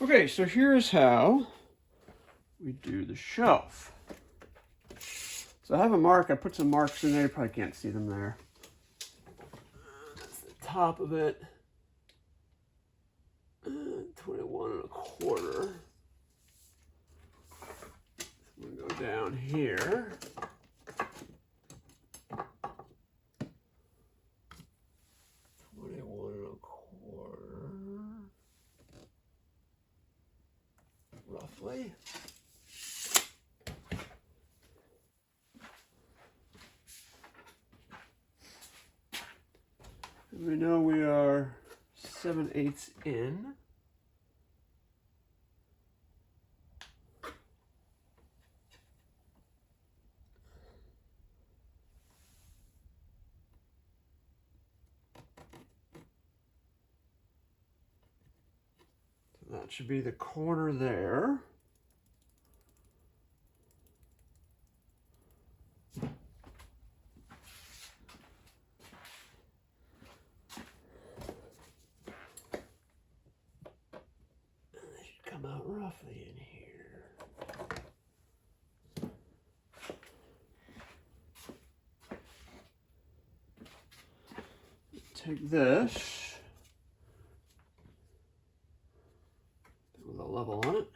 Okay, so here's how we do the shelf. So I have a mark, I put some marks in there, you probably can't see them there. That's the top of it. 21 1/4. I'm gonna go down here. Roughly. And we know we are 7/8 in. So that should be the corner there. Come out roughly in here. Take this with a level on it.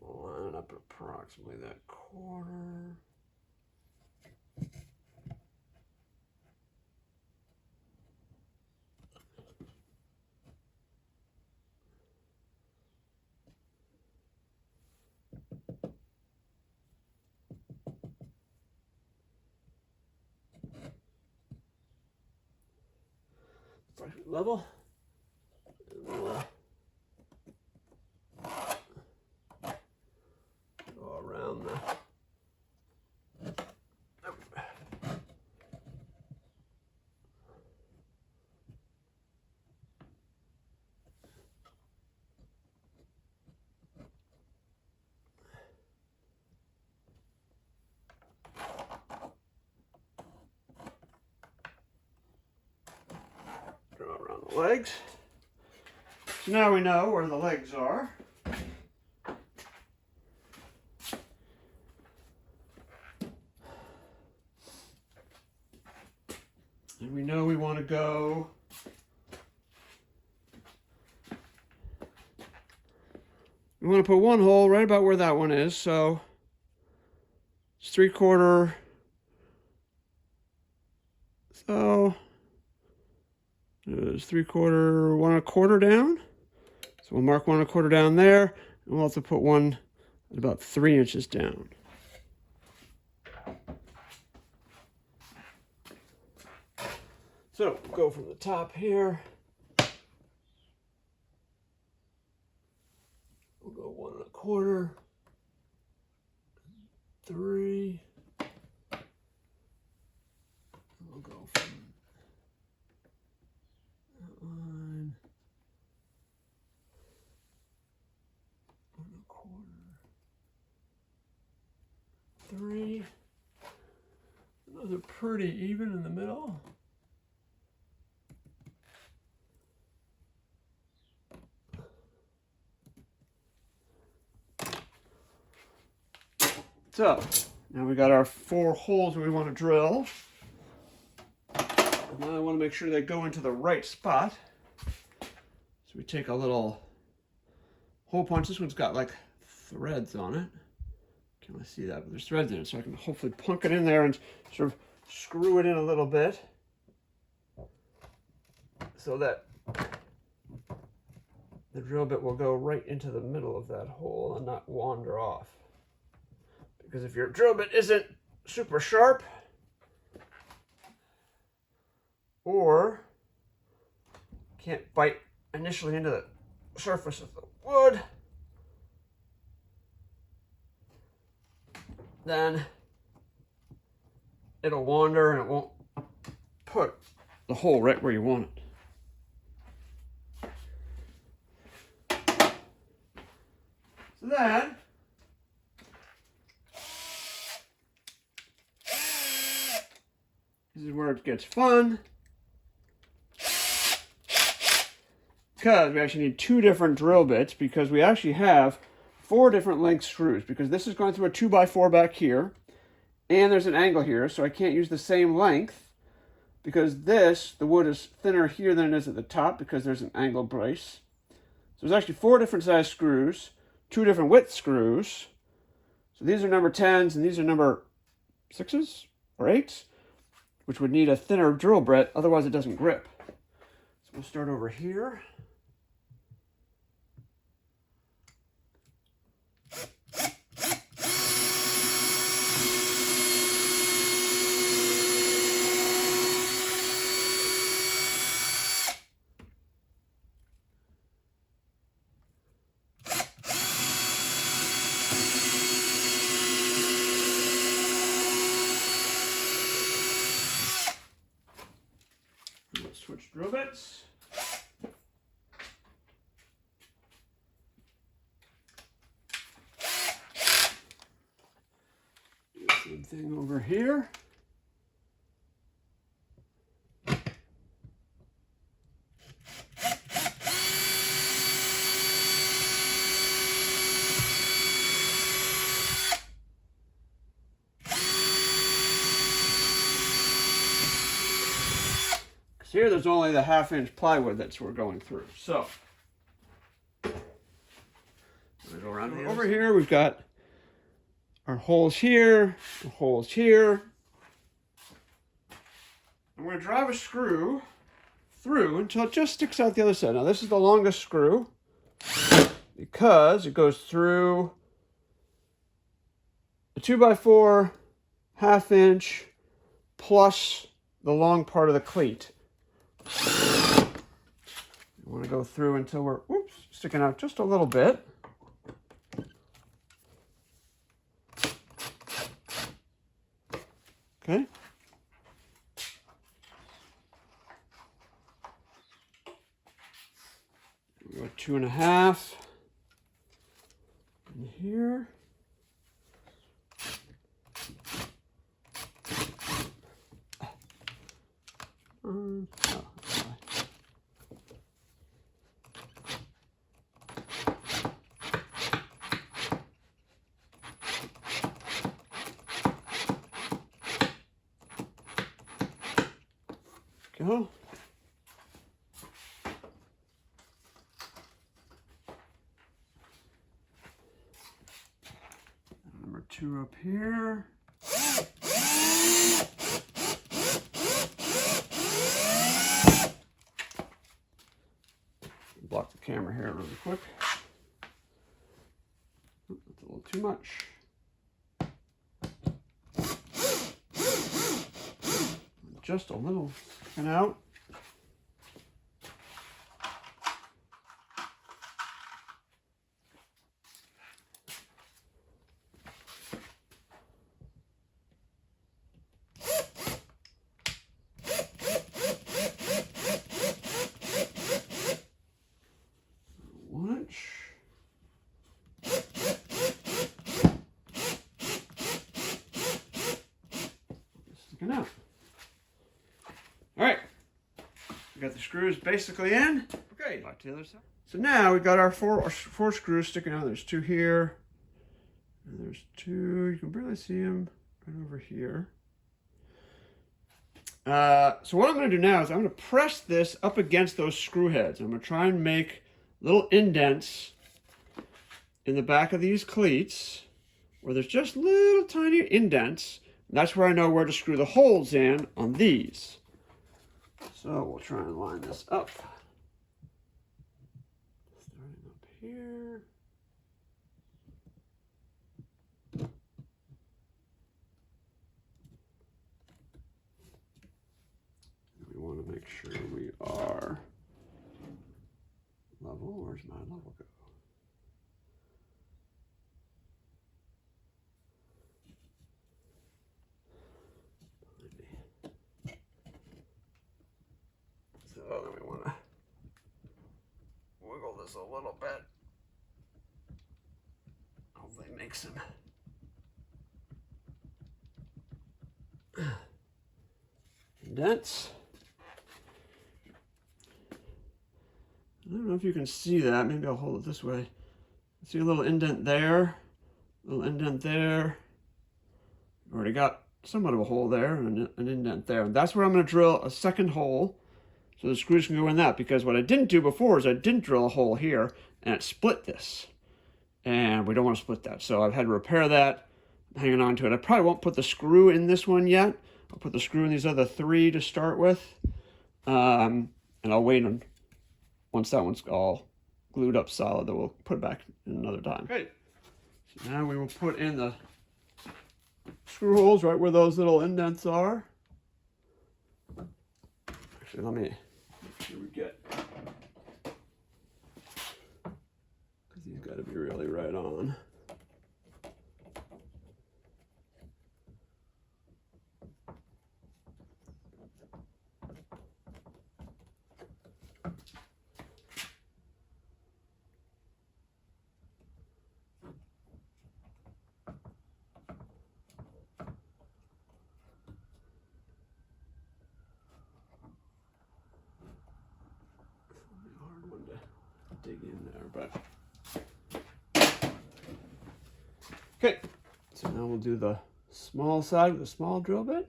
Line it up at approximately that corner. Level. We'll go around the legs. So now we know where the legs are. And we know we want to go we want to put one hole right about where that one is, so it's 3/4. So it's 3/4, 1/4 down. So we'll mark 1/4 down there, and we'll have to put one at about 3 inches down. So we'll go from the top here. We'll go 1/4, 3. We'll go from that line, 1/4, 3. Those are pretty even in the middle. So now we got our 4 holes we want to drill. And now I want to make sure they go into the right spot. So we take a little hole punch. This one's got like threads on it. Can't really see that, but there's threads in it. So I can hopefully plunk it in there and sort of screw it in a little bit so that the drill bit will go right into the middle of that hole and not wander off. Because if your drill bit isn't super sharp, or can't bite initially into the surface of the wood, then it'll wander and it won't put the hole right where you want it. So then, this is where it gets fun. because we actually need 2 different drill bits, because we actually have 4 different length screws, because this is going through a 2x4 back here, and there's an angle here, so I can't use the same length, because the wood is thinner here than it is at the top, because there's an angle brace. So there's actually 4 different size screws, 2 different width screws. So these are number 10s, and these are number 6s or 8s, which would need a thinner drill bit, otherwise it doesn't grip. So we'll start over here. Switch drill bits. Do the same thing over here. Here there's only the 1/2-inch plywood that we're going through. So go around over here, we've got our holes here, the holes here. I'm going to drive a screw through until it just sticks out the other side. Now this is the longest screw because it goes through a 2x4 1/2-inch plus the long part of the cleat. We want to go through until we're sticking out just a little bit. Okay. We go 2.5 in here. Go. Number 2 up here. Block the camera here really quick. That's a little too much. Just a little sticking out. Sticking out. All right, we got the screws basically in. Okay, back to the other side. So now we've got our four screws sticking out. There's 2 here, and there's 2. You can barely see them right over here. So what I'm going to do now is I'm going to press this up against those screw heads. I'm going to try and make little indents in the back of these cleats where there's just little tiny indents. And that's where I know where to screw the holes in on these. So we'll try and line this up. Starting up here. We want to make sure we are level. Where's my level go? So then we want to wiggle this a little bit. Hopefully make some indents. I don't know if you can see that. Maybe I'll hold it this way. See a little indent there, a little indent there. Already got somewhat of a hole there and an indent there. And that's where I'm going to drill a second hole so the screws can go in that, because what I didn't do before is I didn't drill a hole here and it split this. And we don't want to split that. So I've had to repair that. I'm hanging on to it. I probably won't put the screw in this one yet. I'll put the screw in these other 3 to start with. And I'll wait on, once that one's all glued up solid, then we'll put it back in another time. Okay. So now we will put in the screw holes right where those little indents are. Actually, let me make sure we get, because these got to be really right on. Dig in there, but okay, so now we'll do the small side with a small drill bit.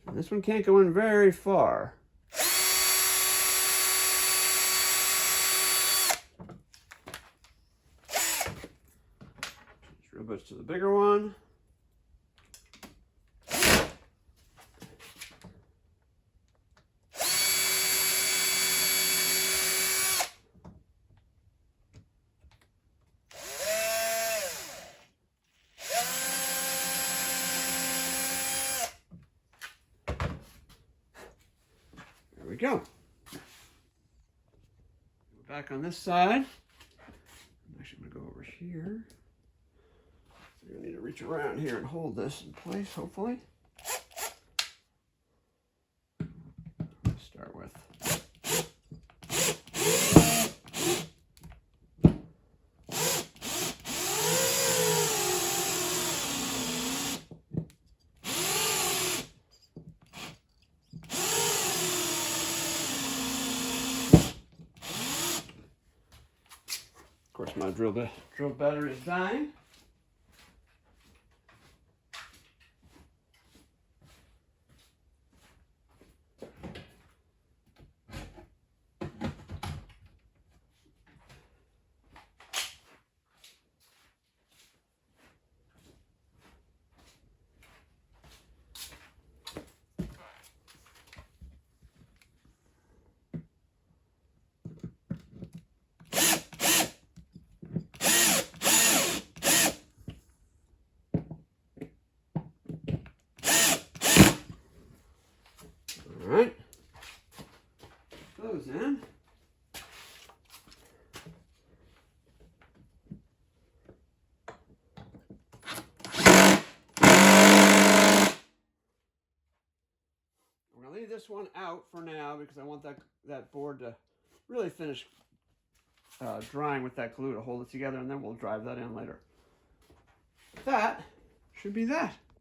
And this one can't go in very far. Drill bits to the bigger one. There we go. Back on this side. I'm actually going to go over here. So you're going to need to reach around here and hold this in place, hopefully. Start with. Of course, my drill battery is dying. All right, those in. We're gonna leave this one out for now because I want that board to really finish drying with that glue to hold it together, and then we'll drive that in later. That should be that.